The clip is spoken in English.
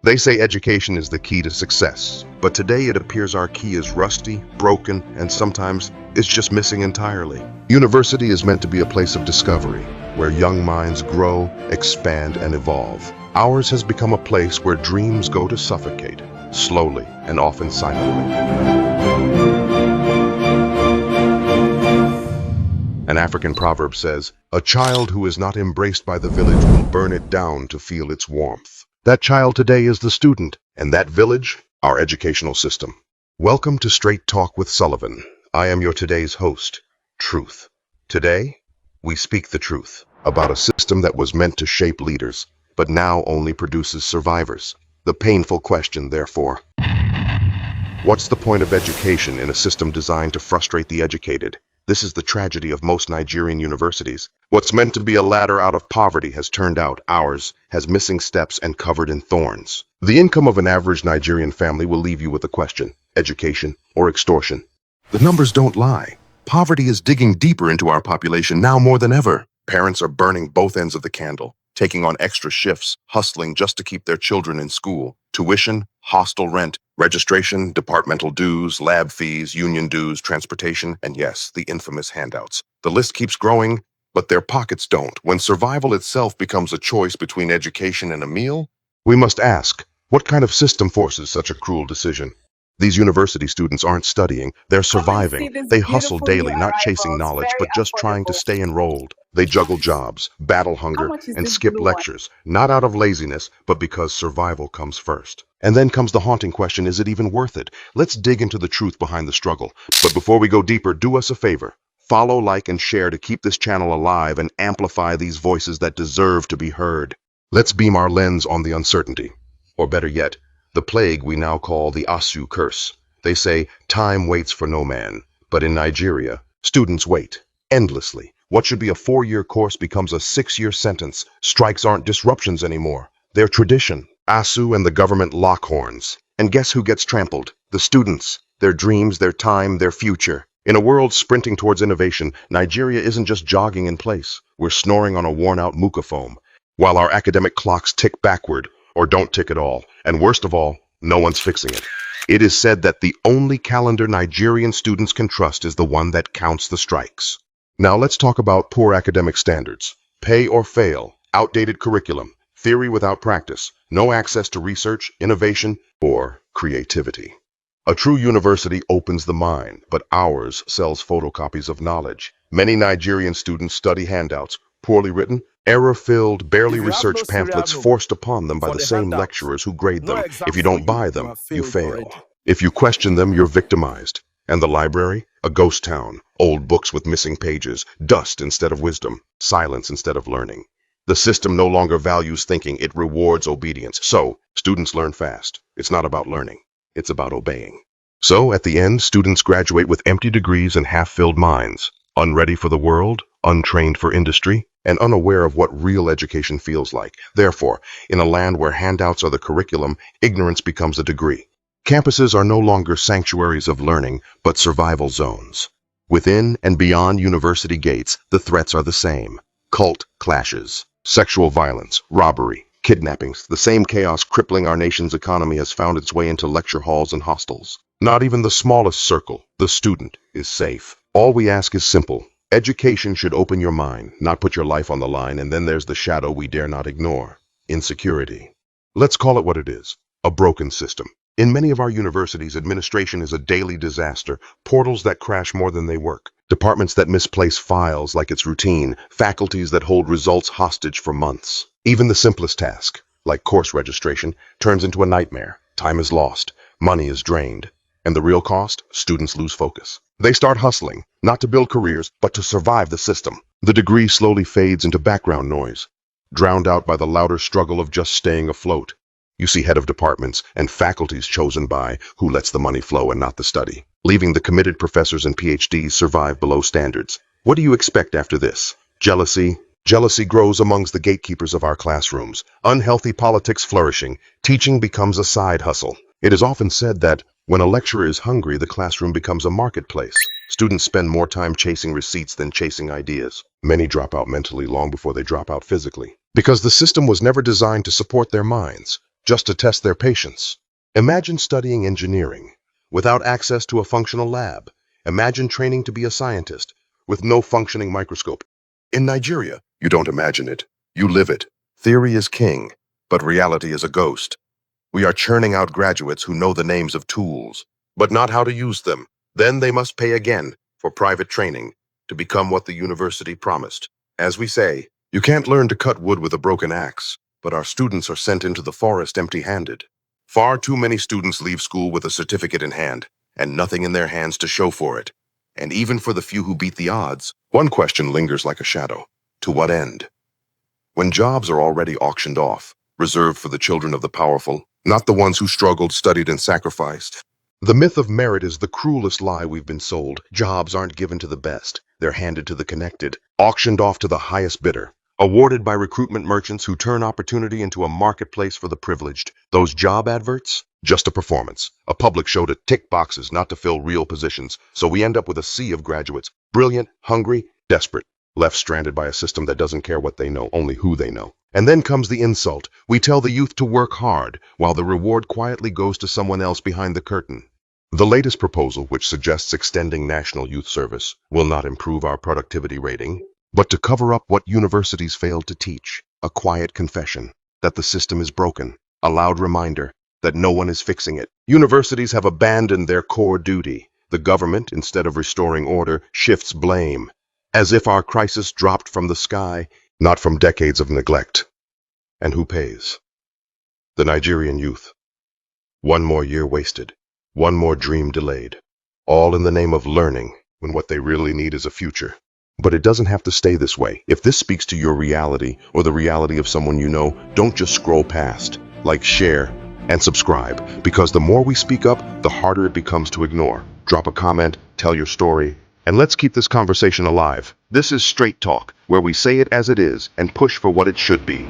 They say education is the key to success, but today it appears our key is rusty, broken, and sometimes it's just missing entirely. University is meant to be a place of discovery, where young minds grow, expand, and evolve. Ours has become a place where dreams go to suffocate, slowly and often silently. An African proverb says, "A child who is not embraced by the village will burn it down to feel its warmth." That child today is the student, and that village, our educational system. Welcome to Straight Talk with Sullivan. I am your today's host, Truth. Today, we speak the truth about a system that was meant to shape leaders, but now only produces survivors. The painful question, therefore, what's the point of education in a system designed to frustrate the educated? This is the tragedy of most Nigerian universities. What's meant to be a ladder out of poverty has turned out ours has missing steps and covered in thorns. The income of an average Nigerian family will leave you with a question: education or extortion? The numbers don't lie. Poverty is digging deeper into our population now more than ever. Parents are burning both ends of the candle, taking on extra shifts, hustling just to keep their children in school. Tuition, hostel rent, registration, departmental dues, lab fees, union dues, transportation, and yes, the infamous handouts. The list keeps growing, but their pockets don't. When survival itself becomes a choice between education and a meal, we must ask, what kind of system forces such a cruel decision? These university students aren't studying, they're surviving. They hustle daily, not chasing knowledge, but just trying to stay enrolled. They juggle jobs, battle hunger, and skip lectures, not out of laziness, but because survival comes first. And then comes the haunting question, is it even worth it? Let's dig into the truth behind the struggle. But before we go deeper, do us a favor. Follow, like, and share to keep this channel alive and amplify these voices that deserve to be heard. Let's beam our lens on the uncertainty. Or better yet, the plague we now call the ASU curse. They say time waits for no man, but in Nigeria, students wait endlessly. What should be a 4-year course becomes a 6-year sentence. Strikes aren't disruptions anymore. They're tradition. ASU and the government lock horns. And guess who gets trampled? The students. Their dreams, their time, their future. In a world sprinting towards innovation, Nigeria isn't just jogging in place. We're snoring on a worn-out muka foam, while our academic clocks tick backward, or don't tick at all. And worst of all, no one's fixing it. It is said that the only calendar Nigerian students can trust is the one that counts the strikes. Now let's talk about poor academic standards. Pay or fail, outdated curriculum, theory without practice, no access to research, innovation, or creativity. A true university opens the mind, but ours sells photocopies of knowledge. Many Nigerian students study handouts, poorly written, error-filled, barely researched pamphlets forced upon them by the same lecturers who grade them. If you don't buy them, you fail. If you question them, you're victimized. And the library? A ghost town. Old books with missing pages, dust instead of wisdom, silence instead of learning. The system no longer values thinking, it rewards obedience. So, students learn fast. It's not about learning, it's about obeying. So, at the end, students graduate with empty degrees and half-filled minds, unready for the world, untrained for industry, and unaware of what real education feels like. Therefore, in a land where handouts are the curriculum, ignorance becomes a degree. Campuses are no longer sanctuaries of learning, but survival zones. Within and beyond university gates, the threats are the same. Cult clashes, sexual violence, robbery, kidnappings. The same chaos crippling our nation's economy has found its way into lecture halls and hostels. Not even the smallest circle, the student, is safe. All we ask is simple. Education should open your mind, not put your life on the line, and then there's the shadow we dare not ignore: insecurity. Let's call it what it is: a broken system. In many of our universities, administration is a daily disaster, portals that crash more than they work, departments that misplace files like it's routine, faculties that hold results hostage for months. Even the simplest task, like course registration, turns into a nightmare. Time is lost, money is drained, and the real cost? Students lose focus. They start hustling, not to build careers, but to survive the system. The degree slowly fades into background noise, drowned out by the louder struggle of just staying afloat. You see head of departments and faculties chosen by who lets the money flow and not the study, leaving the committed professors and PhDs survive below standards. What do you expect after this? Jealousy? Jealousy grows amongst the gatekeepers of our classrooms. Unhealthy politics flourishing. Teaching becomes a side hustle. It is often said that when a lecturer is hungry, the classroom becomes a marketplace. Students spend more time chasing receipts than chasing ideas. Many drop out mentally long before they drop out physically, because the system was never designed to support their minds. just to test their patience. Imagine studying engineering without access to a functional lab. Imagine training to be a scientist with no functioning microscope. In Nigeria, you don't imagine it, you live it. Theory is king, but reality is a ghost. We are churning out graduates who know the names of tools, but not how to use them. Then they must pay again for private training to become what the university promised. As we say, you can't learn to cut wood with a broken axe, but our students are sent into the forest empty-handed. Far too many students leave school with a certificate in hand, and nothing in their hands to show for it. And even for the few who beat the odds, one question lingers like a shadow. To what end? When jobs are already auctioned off, reserved for the children of the powerful, not the ones who struggled, studied, and sacrificed. The myth of merit is the cruelest lie we've been sold. Jobs aren't given to the best. They're handed to the connected, auctioned off to the highest bidder, awarded by recruitment merchants who turn opportunity into a marketplace for the privileged. Those job adverts? Just a performance, a public show to tick boxes, not to fill real positions. So we end up with a sea of graduates, brilliant, hungry, desperate, left stranded by a system that doesn't care what they know, only who they know. And then comes the insult. We tell the youth to work hard, while the reward quietly goes to someone else behind the curtain. The latest proposal, which suggests extending national youth service, will not improve our productivity rating, but to cover up what universities failed to teach. A quiet confession that the system is broken, a loud reminder that no one is fixing it. Universities have abandoned their core duty. The government, instead of restoring order, shifts blame, as if our crisis dropped from the sky, not from decades of neglect. And who pays? The Nigerian youth. One more year wasted, one more dream delayed, all in the name of learning, when what they really need is a future. But it doesn't have to stay this way. If this speaks to your reality or the reality of someone you know, don't just scroll past. Like, share, and subscribe, because the more we speak up, the harder it becomes to ignore. Drop a comment, tell your story, and let's keep this conversation alive. This is Straight Talk, where we say it as it is and push for what it should be.